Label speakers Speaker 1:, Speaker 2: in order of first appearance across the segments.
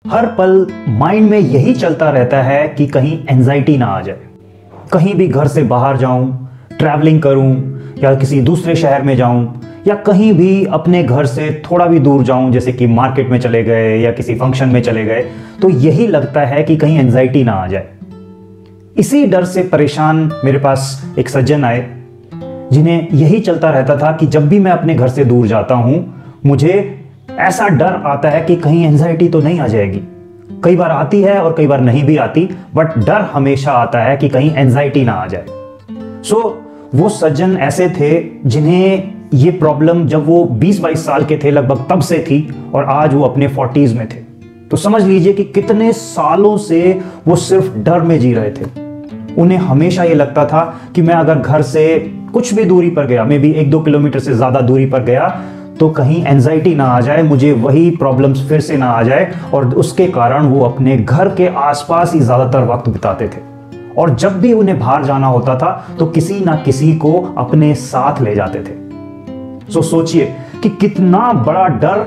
Speaker 1: हर पल माइंड में यही चलता रहता है कि कहीं एंजाइटी ना आ जाए। कहीं भी घर से बाहर जाऊं, ट्रैवलिंग करूं या किसी दूसरे शहर में जाऊं या कहीं भी अपने घर से थोड़ा भी दूर जाऊं, जैसे कि मार्केट में चले गए या किसी फंक्शन में चले गए, तो यही लगता है कि कहीं एंजाइटी ना आ जाए। इसी डर से परेशान मेरे पास एक सज्जन आए जिन्हें यही चलता रहता था कि जब भी मैं अपने घर से दूर जाता हूं मुझे ऐसा डर आता है कि कहीं एंजाइटी तो नहीं आ जाएगी। कई बार आती है और कई बार नहीं भी आती, बट डर हमेशा आता है कि कहीं एंजाइटी ना आ जाए। वो सज्जन ऐसे थे जिन्हें ये प्रॉब्लम जब वो 20-22 साल के थे लगभग तब से थी और आज वो अपने 40s में थे। तो समझ लीजिए कि कितने सालों से वो सिर्फ डर में जी रहे थे। उन्हें हमेशा ये लगता था कि मैं अगर घर से कुछ भी दूरी पर गया, मे बी 1-2 किलोमीटर से ज्यादा दूरी पर गया, तो कहीं एंजाइटी ना आ जाए, मुझे वही प्रॉब्लम्स फिर से ना आ जाए। और उसके कारण वो अपने घर के आसपास ही ज्यादातर वक्त बिताते थे। और जब भी उन्हें बाहर जाना होता था तो किसी ना किसी को अपने साथ ले जाते थे। सोचिए कि कितना बड़ा डर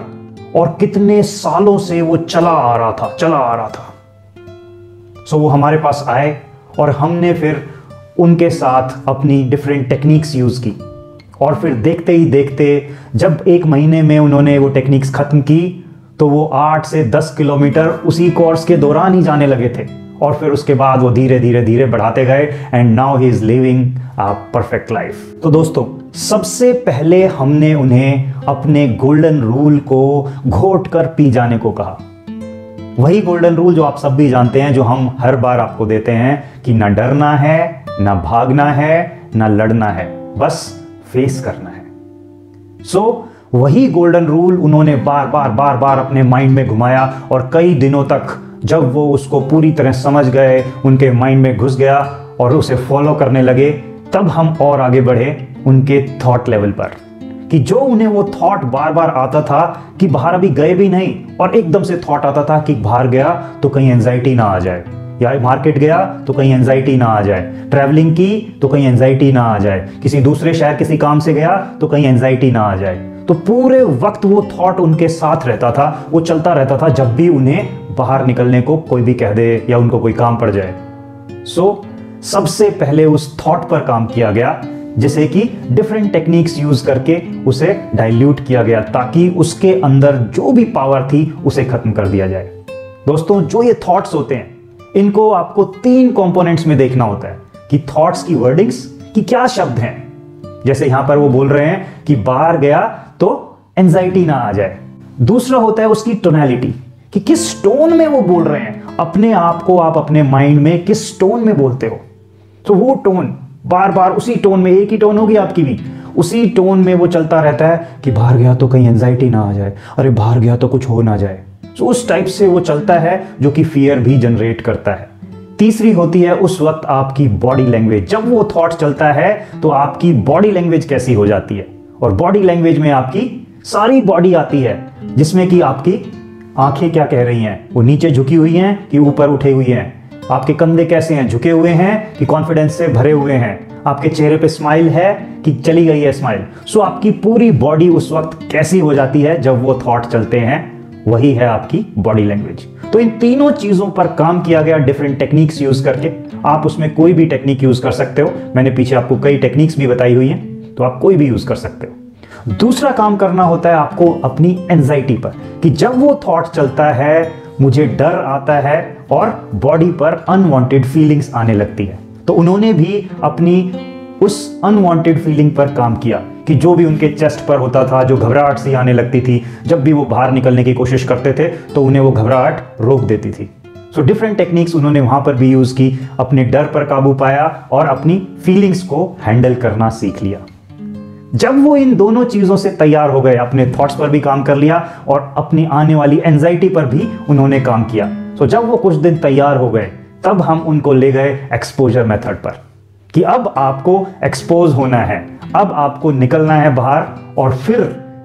Speaker 1: और कितने सालों से वो चला आ रहा था। वो हमारे पास आए और हमने फिर उनके साथ अपनी डिफरेंट टेक्निक्स यूज की। और फिर देखते ही देखते जब 1 महीने में उन्होंने वो टेक्निक्स खत्म की तो वो 8 से 10 किलोमीटर उसी कोर्स के दौरान ही जाने लगे थे। और फिर उसके बाद वो धीरे धीरे बढ़ाते गए and now he is living a perfect life. तो दोस्तों, सबसे पहले हमने उन्हें अपने गोल्डन रूल को घोट कर पी जाने को कहा। वही गोल्डन रूल जो आप सब भी जानते हैं, जो हम हर बार आपको देते हैं कि ना डरना है, ना भागना है, ना लड़ना है, बस फेस करना है। वही गोल्डन रूल उन्होंने बार बार अपने माइंड में घुमाया और कई दिनों तक जब वो उसको पूरी तरह समझ गए, उनके माइंड में घुस गया और उसे फॉलो करने लगे, तब हम और आगे बढ़े उनके थॉट लेवल पर कि जो उन्हें वो थॉट बार बार आता था कि बाहर अभी गए भी नहीं और एकदम से थॉट आता था कि बाहर गया तो कहीं एंजाइटी ना आ जाए, या मार्केट गया तो कहीं एंजाइटी ना आ जाए, ट्रैवलिंग की तो कहीं एंजाइटी ना आ जाए, किसी दूसरे शहर किसी काम से गया तो कहीं एंजाइटी ना आ जाए। तो पूरे वक्त वो थॉट उनके साथ रहता था, वो चलता रहता था जब भी उन्हें बाहर निकलने को कोई भी कह दे या उनको कोई काम पड़ जाए। सबसे पहले उस थॉट पर काम किया गया, जैसे कि डिफरेंट टेक्निक्स यूज करके उसे डाइल्यूट किया गया ताकि उसके अंदर जो भी पावर थी उसे खत्म कर दिया जाए। दोस्तों, जो ये थॉट्स होते हैं इनको आपको 3 कंपोनेंट्स में देखना होता है कि थॉट्स की वर्डिंग्स, कि क्या शब्द हैं। जैसे यहां पर वो बोल रहे हैं कि बाहर गया तो एंजाइटी ना आ जाए। दूसरा होता है उसकी टोनैलिटी, कि किस टोन में वो बोल रहे हैं, अपने आप को आप अपने माइंड में किस टोन में बोलते हो। तो वो टोन बार बार उसी टोन में, एक ही टोन होगी आपकी भी, उसी टोन में वो चलता रहता है कि बाहर गया तो कहीं एंजाइटी ना आ जाए, अरे बाहर गया तो कुछ हो ना जाए। उस टाइप से वो चलता है जो कि फियर भी जनरेट करता है। तीसरी होती है उस वक्त आपकी बॉडी लैंग्वेज। जब वो थॉट चलता है तो आपकी बॉडी लैंग्वेज कैसी हो जाती है, और बॉडी लैंग्वेज में आपकी सारी बॉडी आती है, जिसमें कि आपकी आंखें क्या कह रही हैं, वो नीचे झुकी हुई हैं कि ऊपर उठी हुई हैं, आपके कंधे कैसे हैं, झुके हुए हैं कि कॉन्फिडेंस से भरे हुए हैं, आपके चेहरे पे स्माइल है कि चली गई है स्माइल। आपकी पूरी बॉडी उस वक्त कैसी हो जाती है जब वो थॉट चलते हैं, वही है आपकी बॉडी लैंग्वेज। तो इन तीनों चीजों पर काम किया गया डिफरेंट टेक्निक्स यूज करके। आप उसमें कोई भी टेक्निक यूज कर सकते हो, मैंने पीछे आपको कई टेक्निक्स भी बताई हुई हैं, तो आप कोई भी यूज कर सकते हो। दूसरा काम करना होता है आपको अपनी एंजाइटी पर, कि जब वो थॉट चलता है मुझे डर आता है और बॉडी पर अनवांटेड फीलिंग्स आने लगती है। तो उन्होंने भी अपनी उस अनवांटेड फीलिंग पर काम किया कि जो भी उनके चेस्ट पर होता था, जो घबराहट सी आने लगती थी, जब भी वो बाहर निकलने की कोशिश करते थे तो उन्हें वो घबराहट रोक देती थी। डिफरेंट टेक्निक्स उन्होंने वहां पर भी यूज की, अपने डर पर काबू पाया और अपनी फीलिंग्स को हैंडल करना सीख लिया। जब वो इन दोनों चीजों से तैयार हो गए, अपने थॉट्स पर भी काम कर लिया और अपनी आने वाली एंजाइटी पर भी उन्होंने काम किया, जब वो कुछ दिन तैयार हो गए तब हम उनको ले गए एक्सपोजर मेथड पर, कि अब आपको एक्सपोज होना है, अब आपको निकलना है बाहर और फिर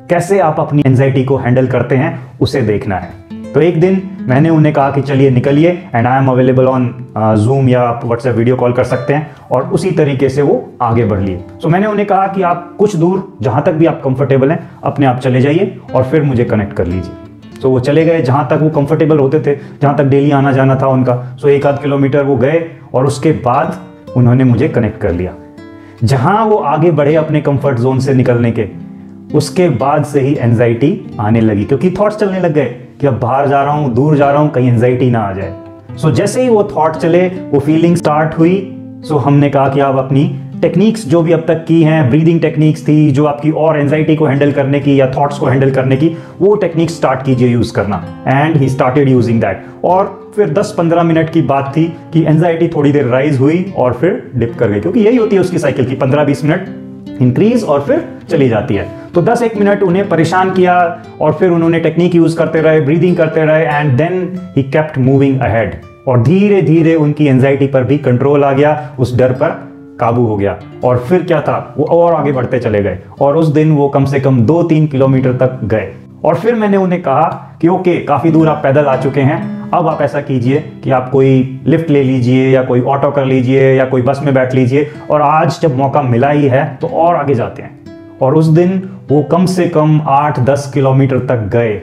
Speaker 1: कैसे आप अपनी एंजाइटी को हैंडल करते हैं उसे देखना है। तो एक दिन मैंने उन्हें कहा कि चलिए निकलिए, and I am available on zoom या आप व्हाट्सएप वीडियो कॉल कर सकते हैं, और उसी तरीके से वो आगे बढ़ लिए। मैंने उन्हें कहा कि आप कुछ दूर जहां तक भी आप कंफर्टेबल हैं अपने आप चले जाइए और फिर मुझे कनेक्ट कर लीजिए। सो वो चले गए जहाँ तक वो कंफर्टेबल होते थे, जहाँ तक डेली आना जाना था उनका। सो 1-8 किलोमीटर वो गए और उसके बाद उन्होंने मुझे कनेक्ट कर लिया। जहाँ वो आगे बढ़े अपने कंफर्ट जोन से निकलने के, उसके बाद से ही एंजाइटी आने लगी, क्योंकि थॉट्स चलने लग गए कि अब बाहर जा रहा हूँ, दूर जा रहा हूँ, कहीं एंजाइटी ना आ जाए। सो जैसे ही वो थॉट चले, वो फीलिंग स्टार्ट हुई, सो हमने कहा कि आप अपनी टेक्निक्स जो भी अब तक की हैं, ब्रीदिंग टेक्निक्स थी जो आपकी और एंजाइटी को हैंडल करने की या थॉट्स को हैंडल करने की, वो टेक्निक स्टार्ट कीजिए यूज करना। And he started using that. और फिर 10-15 मिनट की बात थी कि एंजाइटी थोड़ी देर राइज हुई और फिर डिप कर गई, क्योंकि यही होती है उसकी साइकिल की 15-20 मिनट इंक्रीज और फिर चली जाती है। तो 10-1 मिनट उन्हें परेशान किया और फिर उन्होंने टेक्निक यूज करते रहे, ब्रीदिंग करते रहे, and then he kept moving ahead. और धीरे धीरे उनकी एंजाइटी पर भी कंट्रोल आ गया, उस डर पर काबू हो गया। और फिर क्या था, वो और आगे बढ़ते चले गए और उस दिन वो कम से कम 2-3 किलोमीटर तक गए। और फिर मैंने उन्हें कहा कि ओके, काफी दूर आप पैदल आ चुके हैं, अब आप ऐसा कीजिए कि आप कोई लिफ्ट ले लीजिए या कोई ऑटो कर लीजिए या कोई बस में बैठ लीजिए, और आज जब मौका मिला ही है तो और आगे जाते हैं। और उस दिन वो कम से कम 8-10 किलोमीटर तक गए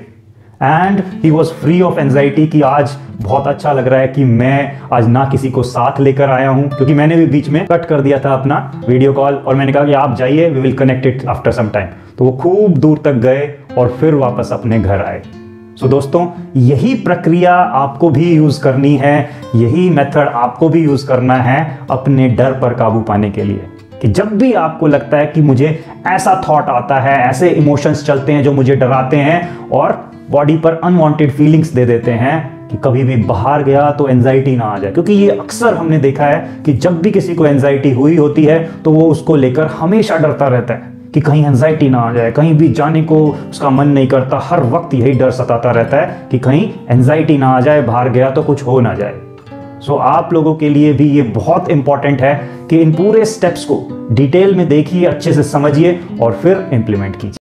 Speaker 1: and he was free of anxiety कि आज बहुत अच्छा लग रहा है कि मैं आज ना किसी को साथ लेकर आया हूं, क्योंकि मैंने भी बीच में कट कर दिया था अपना वीडियो कॉल और मैंने कहा कि आप जाइए, we will connect it after some time. तो वो खूब दूर तक गए और फिर वापस अपने घर आए। सो दोस्तों, यही प्रक्रिया आपको भी यूज करनी है, यही मेथड आपको भी यूज करना है अपने डर पर काबू पाने के लिए। कि जब भी आपको लगता है कि मुझे ऐसा थॉट आता है, ऐसे इमोशंस चलते हैं जो मुझे डराते हैं और बॉडी पर अनवांटेड फीलिंग्स दे देते हैं, कि कभी भी बाहर गया तो एंजाइटी ना आ जाए। क्योंकि ये अक्सर हमने देखा है कि जब भी किसी को एंजाइटी हुई होती है तो वो उसको लेकर हमेशा डरता रहता है कि कहीं एंजाइटी ना आ जाए, कहीं भी जाने को उसका मन नहीं करता, हर वक्त यही डर सताता रहता है कि कहीं एंजाइटी ना आ जाए, बाहर गया तो कुछ हो ना जाए। सो आप लोगों के लिए भी ये बहुत इंपॉर्टेंट है कि इन पूरे स्टेप्स को डिटेल में देखिए, अच्छे से समझिए और फिर इंप्लीमेंट कीजिए।